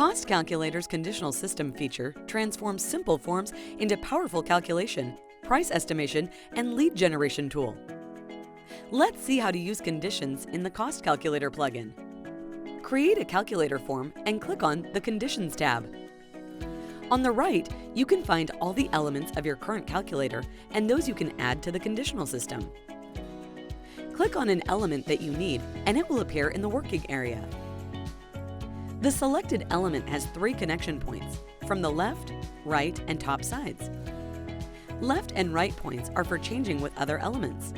Cost Calculator's conditional system feature transforms simple forms into powerful calculation, price estimation, and lead generation tool. Let's see how to use conditions in the Cost Calculator plugin. Create a calculator form and click on the Conditions tab. On the right, you can find all the elements of your current calculator and those you can add to the conditional system. Click on an element that you need and it will appear in the working area. The selected element has 3 connection points from the left, right, and top sides. Left and right points are for changing with other elements.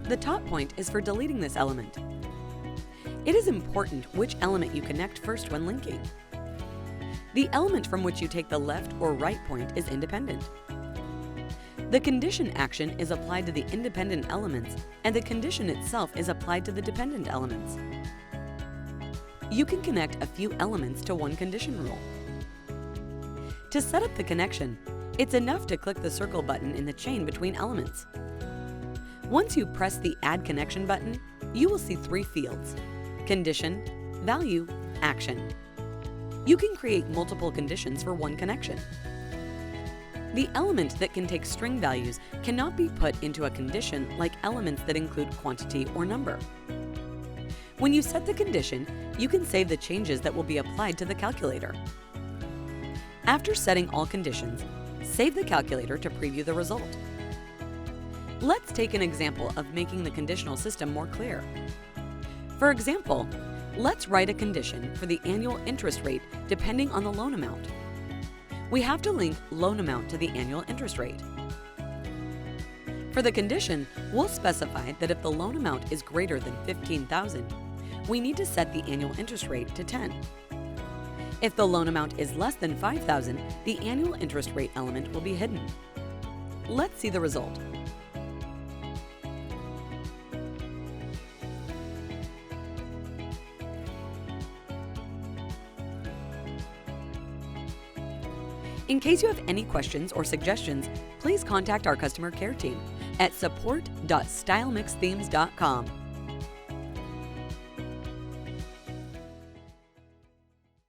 The top point is for deleting this element. It is important which element you connect first when linking. The element from which you take the left or right point is independent. The condition action is applied to the independent elements, and the condition itself is applied to the dependent elements. You can connect a few elements to one condition rule. To set up the connection, it's enough to click the circle button in the chain between elements. Once you press the Add Connection button, you will see 3 fields: Condition, Value, Action. You can create multiple conditions for one connection. The element that can take string values cannot be put into a condition like elements that include quantity or number. When you set the condition, you can save the changes that will be applied to the calculator. After setting all conditions, save the calculator to preview the result. Let's take an example of making the conditional system more clear. For example, let's write a condition for the annual interest rate depending on the loan amount. We have to link loan amount to the annual interest rate. For the condition, we'll specify that if the loan amount is greater than $15,000, we need to set the annual interest rate to 10. If the loan amount is less than $5,000, the annual interest rate element will be hidden. Let's see the result. In case you have any questions or suggestions, please contact our customer care team at support.stylemixthemes.com.